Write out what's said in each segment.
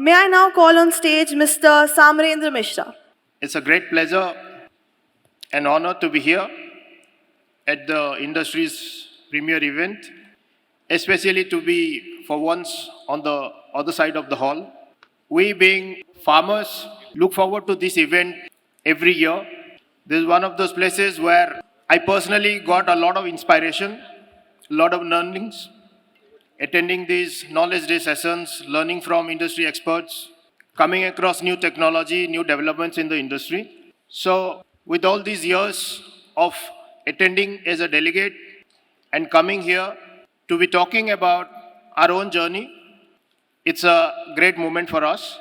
May I now call on stage Mr. Samarendra Mishra. It's a great pleasure and honor to be here at the industry's premier event, especially to be for once on the other side of the hall. We being farmers look forward to this event every year. This is one of those places where I personally got a lot of inspiration, a lot of learnings, attending these knowledge day sessions, learning from industry experts, coming across new technology, new developments in the industry. So with all these years of attending as a delegate and coming here to be talking about our own journey, it's a great moment for us.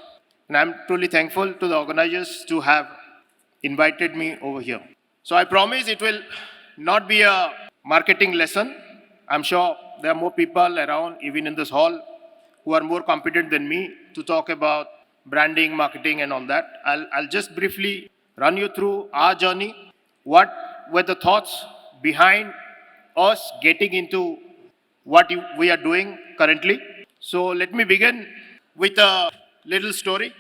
And I'm truly thankful to the organizers to have invited me over here. So I promise it will not be a marketing lesson. I'm sure there are more people around, even in this hall, who are more competent than me to talk about branding, marketing, and all that. I'll just briefly run you through our journey. What were the thoughts behind us getting into what we are doing currently? So let me begin with a little story.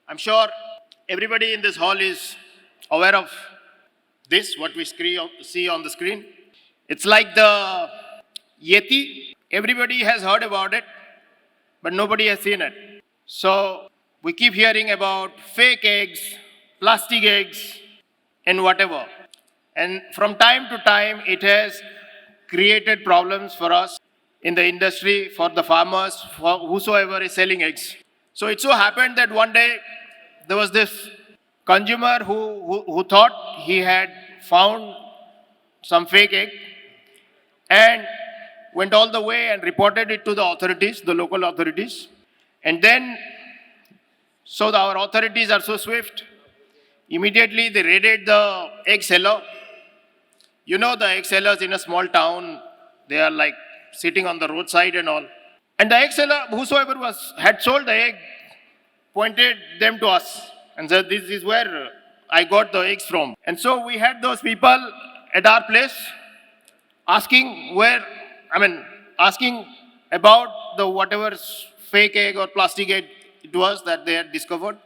I'm sure everybody in this hall is aware of this, what we see on the screen. It's like the Yeti. Everybody has heard about it, but nobody has seen it. So we keep hearing about fake eggs, plastic eggs, and whatever. And from time to time, it has created problems for us in the industry, for the farmers, for whosoever is selling eggs. So it so happened that one day there was this consumer who thought he had found some fake egg and went all the way and reported it to the authorities, the local authorities. And then, so our authorities are so swift, immediately they raided the egg seller. You know the egg sellers in a small town, they are like sitting on the roadside and all. And the egg seller, whosoever had sold the egg, pointed them to us and said, this is where I got the eggs from. And so we had those people at our place asking asking about the whatever fake egg or plastic egg it was that they had discovered.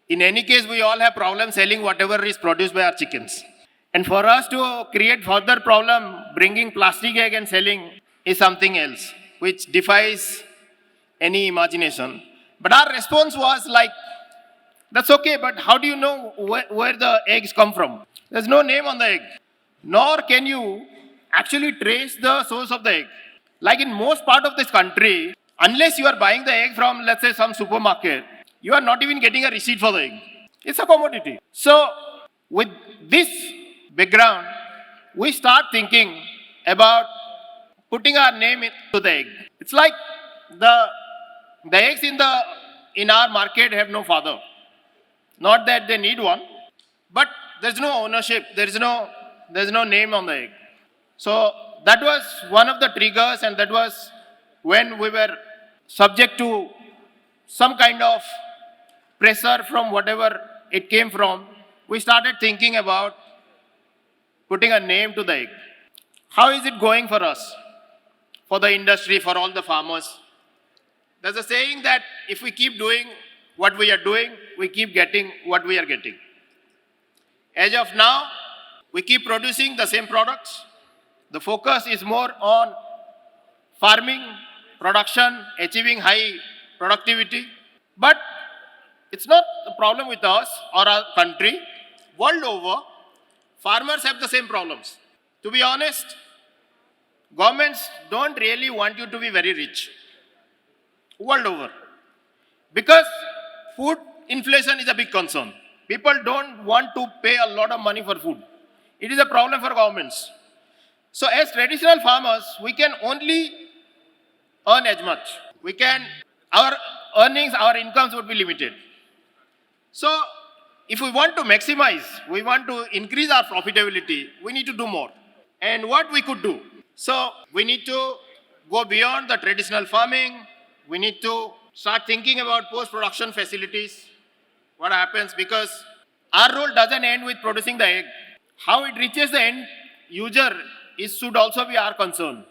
In any case, we all have problems selling whatever is produced by our chickens. And for us to create further problem, bringing plastic egg and selling is something else, which defies any imagination. But our response was like, that's okay, but how do you know where the eggs come from? There's no name on the egg. Nor can you actually trace the source of the egg. Like in most part of this country, unless you are buying the egg from, let's say, some supermarket, you are not even getting a receipt for the egg. It's a commodity. So with this background, we start thinking about putting our name into the egg. It's like the eggs in our market have no father. Not that they need one, but there's no ownership. There's no name on the egg. So that was one of the triggers, and that was when we were subject to some kind of pressure from whatever it came from. We started thinking about putting a name to the egg. How is it going for us, for the industry, for all the farmers? There's a saying that if we keep doing what we are doing, we keep getting what we are getting. As of now, we keep producing the same products. The focus is more on farming, production, achieving high productivity. But it's not a problem with us or our country. World over, farmers have the same problems. To be honest, governments don't really want you to be very rich. World over. Because food inflation is a big concern. People don't want to pay a lot of money for food. It is a problem for governments. So as traditional farmers, we can only earn as much. Our earnings, our incomes would be limited. So if we want to maximize, we want to increase our profitability, we need to do more. And what we could do? So we need to go beyond the traditional farming. We need to start thinking about post-production facilities. What happens? Because our role doesn't end with producing the egg. How it reaches the end user should also be our concern.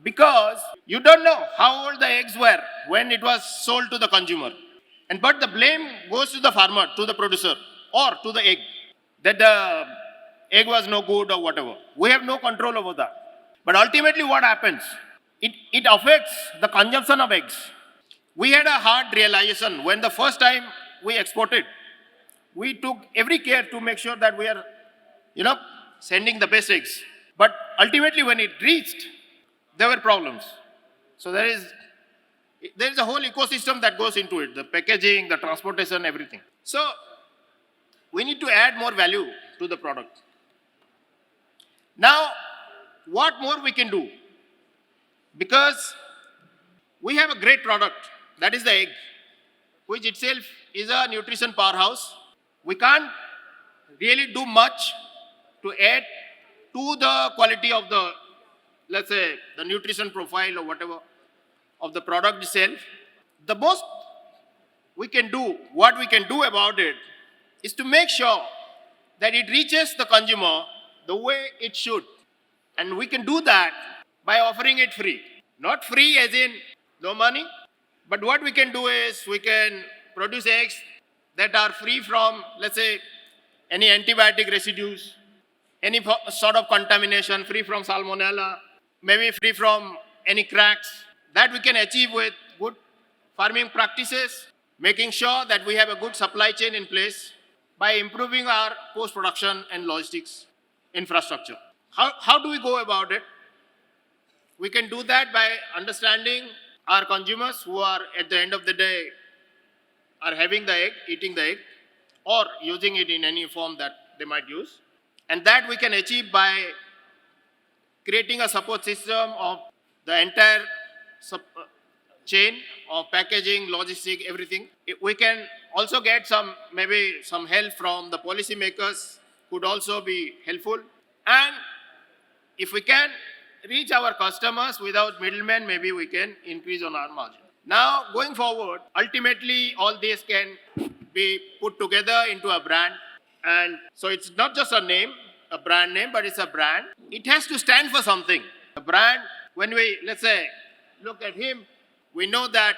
Because you don't know how old the eggs were when it was sold to the consumer. But the blame goes to the farmer, to the producer, or to the egg, that the egg was no good or whatever. We have no control over that. But ultimately what happens? It affects the consumption of eggs. We had a hard realization when the first time we exported. We took every care to make sure that we are, sending the best eggs. But ultimately when it reached, there were problems. So there is a whole ecosystem that goes into it, the packaging, the transportation, everything. So we need to add more value to the product. Now, what more we can do? Because we have a great product, that is the egg, which itself is a nutrition powerhouse. We can't really do much to add to the quality of the, let's say, the nutrition profile or whatever of the product itself. The most we can do, what we can do about it, is to make sure that it reaches the consumer the way it should. And we can do that by offering it free. Not free as in no money, but what we can do is we can produce eggs that are free from, let's say, any antibiotic residues, any sort of contamination, free from salmonella, maybe free from any cracks. That we can achieve with good farming practices, making sure that we have a good supply chain in place by improving our post-production and logistics infrastructure. How do we go about it? We can do that by understanding our consumers who are, at the end of the day, are having the egg, eating the egg, or using it in any form that they might use. And that we can achieve by creating a support system of the entire chain of packaging, logistics, everything. We can also get maybe some help from the policymakers, could also be helpful. And if we can reach our customers without middlemen, maybe we can increase on our margin. Now, going forward, ultimately, all this can be put together into a brand. And so it's not just a name, a brand name, but it's a brand. It has to stand for something. The brand, when we, let's say, look at him, we know that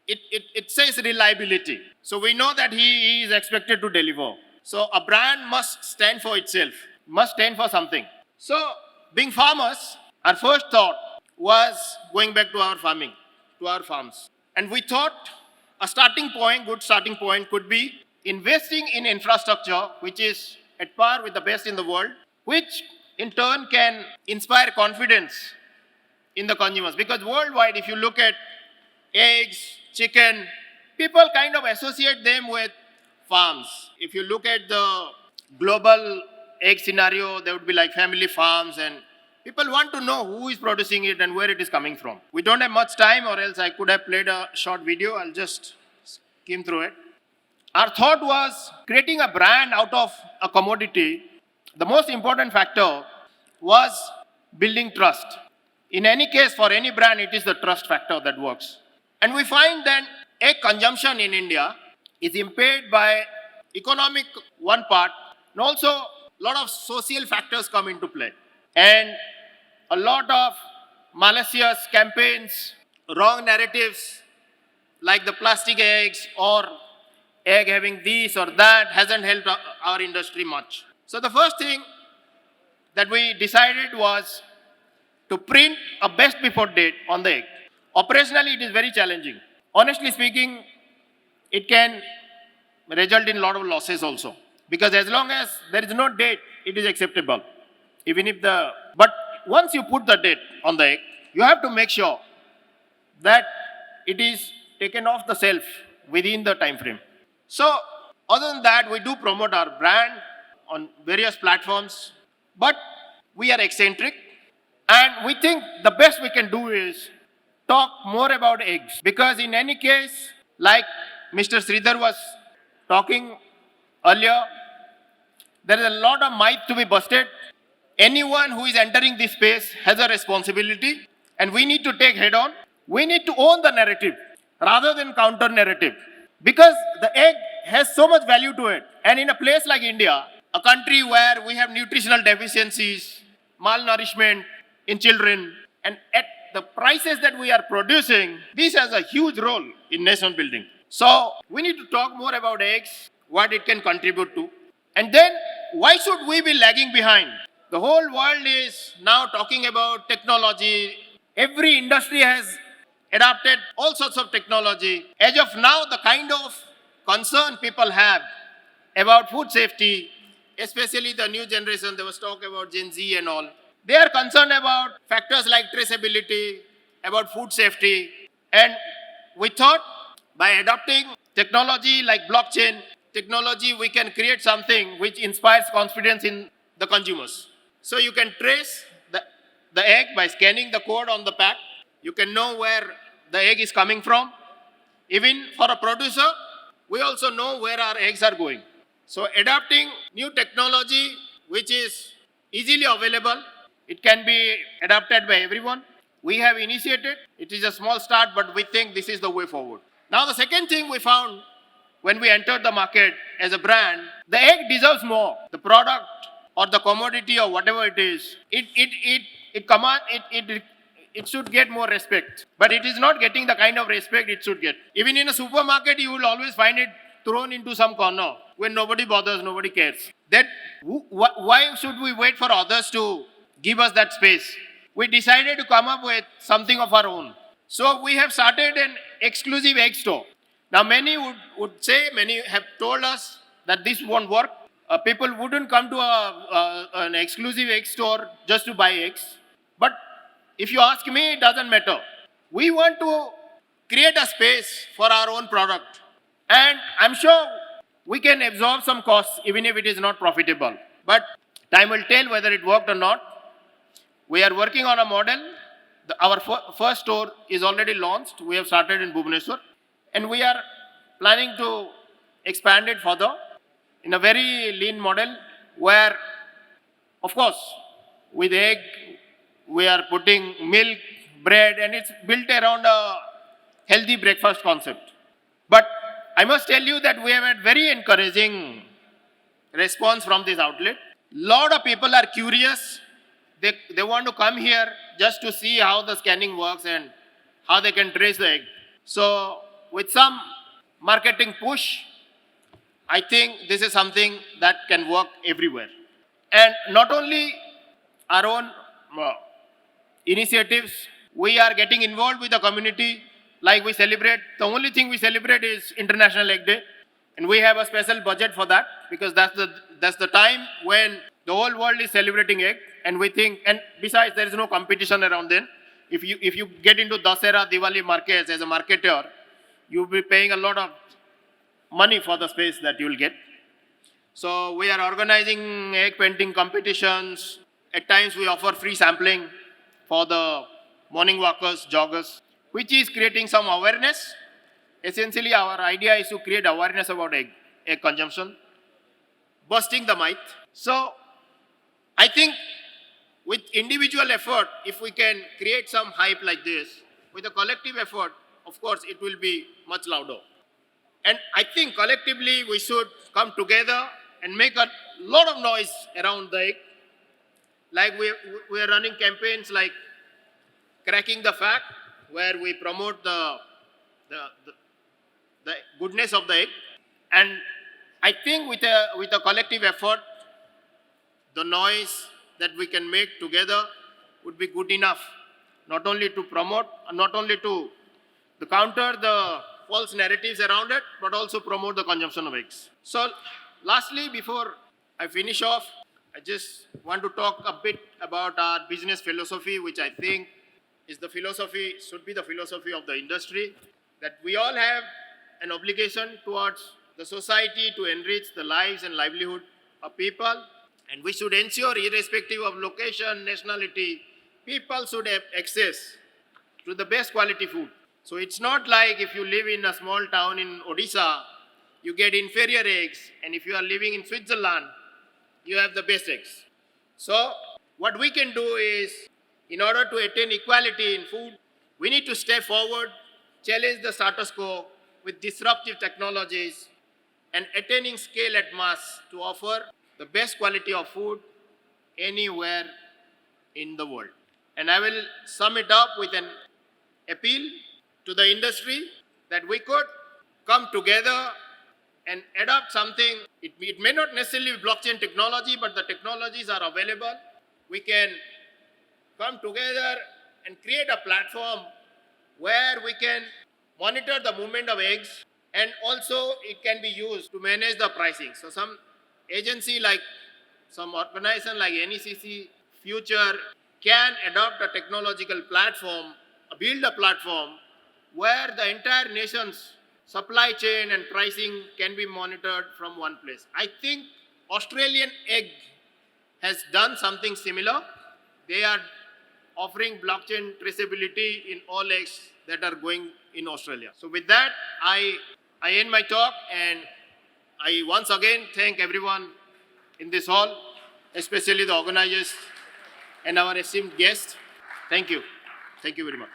it says reliability. So we know that he is expected to deliver. So a brand must stand for itself, must stand for something. So being farmers, our first thought was going back to our farming, to our farms. And we thought a good starting point could be investing in infrastructure which is at par with the best in the world, which in turn can inspire confidence in the consumers. Because worldwide, if you look at eggs, chicken, people kind of associate them with farms. If you look at the global egg scenario, there would be like family farms, and people want to know who is producing it and where it is coming from. We don't have much time, or else I could have played a short video. I'll just skim through it. Our thought was creating a brand out of a commodity. The most important factor was building trust. In any case, for any brand, it is the trust factor that works. And we find that egg consumption in India is impaired by economic one part, and also a lot of social factors come into play. And a lot of malicious campaigns, wrong narratives, like the plastic eggs or egg having this or that, hasn't helped our industry much. So the first thing that we decided was to print a best before date on the egg. Operationally, it is very challenging. Honestly speaking, it can result in a lot of losses also. Because as long as there is no date, it is acceptable. But once you put the date on the egg, you have to make sure that it is taken off the shelf within the time frame. So, other than that, we do promote our brand on various platforms, but we are eccentric, and we think the best we can do is talk more about eggs. Because in any case, like Mr. Sridhar was talking earlier, there is a lot of myth to be busted. Anyone who is entering this space has a responsibility, and we need to take head on. We need to own the narrative rather than counter narrative. Because the egg has so much value to it. And in a place like India, a country where we have nutritional deficiencies, malnourishment in children, and at the prices that we are producing, this has a huge role in nation building. So we need to talk more about eggs, what it can contribute to. And then why should we be lagging behind? The whole world is now talking about technology. Every industry has adopted all sorts of technology. As of now, the kind of concern people have about food safety, especially the new generation, there was talk about Gen Z and all. They are concerned about factors like traceability, about food safety. And we thought by adopting technology like blockchain technology, we can create something which inspires confidence in the consumers. So you can trace the egg by scanning the code on the pack. You can know where the egg is coming from. Even for a producer, we also know where our eggs are going. So adopting new technology which is easily available, it can be adopted by everyone. We have initiated, it is a small start, but we think this is the way forward. Now the second thing we found when we entered the market as a brand, the egg deserves more. The product or the commodity or whatever it is, it should get more respect. But it is not getting the kind of respect it should get. Even in a supermarket, you will always find it thrown into some corner when nobody bothers, nobody cares. Why should we wait for others to give us that space? We decided to come up with something of our own. So we have started an exclusive egg store. Now many would say, many have told us that this won't work. People wouldn't come to an exclusive egg store just to buy eggs. But if you ask me, it doesn't matter. We want to create a space for our own product. And I'm sure we can absorb some costs even if it is not profitable. But time will tell whether it worked or not. We are working on a model. Our first store is already launched. We have started in Bhubaneswar. And we are planning to expand it further in a very lean model where, of course, with egg, we are putting milk, bread, and it's built around a healthy breakfast concept. But I must tell you that we have had very encouraging response from this outlet. Lot of people are curious. They want to come here just to see how the scanning works and how they can trace the egg. So with some marketing push, I think this is something that can work everywhere. And not only our own initiatives, we are getting involved with the community. Like we celebrate, the only thing we celebrate is International Egg Day. And we have a special budget for that because that's the time when the whole world is celebrating egg. And we think, and besides, there is no competition around then. If you get into Dasera, Diwali markets as a marketer, you'll be paying a lot of money for the space that you'll get. So we are organizing egg painting competitions. At times we offer free sampling for the morning walkers, joggers, which is creating some awareness. Essentially, our idea is to create awareness about egg consumption, busting the myth. So I think with individual effort, if we can create some hype like this, with a collective effort, of course, it will be much louder. And I think collectively we should come together and make a lot of noise around the egg. Like we are running campaigns like Cracking the Fact, where we promote the goodness of the egg. And I think with a collective effort, the noise that we can make together would be good enough, not only to promote, not only to counter the false narratives around it, but also promote the consumption of eggs. So lastly, before I finish off, I just want to talk a bit about our business philosophy, which I think is the philosophy, should be the philosophy of the industry, that we all have an obligation towards the society to enrich the lives and livelihood of people. And we should ensure, irrespective of location, nationality, people should have access to the best quality food. So it's not like if you live in a small town in Odisha, you get inferior eggs, and if you are living in Switzerland, you have the best eggs. So what we can do is, in order to attain equality in food, we need to step forward, challenge the status quo with disruptive technologies, and attaining scale at mass to offer the best quality of food anywhere in the world. And I will sum it up with an appeal to the industry that we could come together and adopt something. It may not necessarily be blockchain technology, but the technologies are available. We can come together and create a platform where we can monitor the movement of eggs, and also it can be used to manage the pricing. So some agency like some organization like NECC Future can adopt a technological platform, build a platform where the entire nation's supply chain and pricing can be monitored from one place. I think Australian egg has done something similar. They are offering blockchain traceability in all eggs that are going in Australia. So with that, I end my talk, and I once again thank everyone in this hall, especially the organizers and our esteemed guests. Thank you. Thank you very much.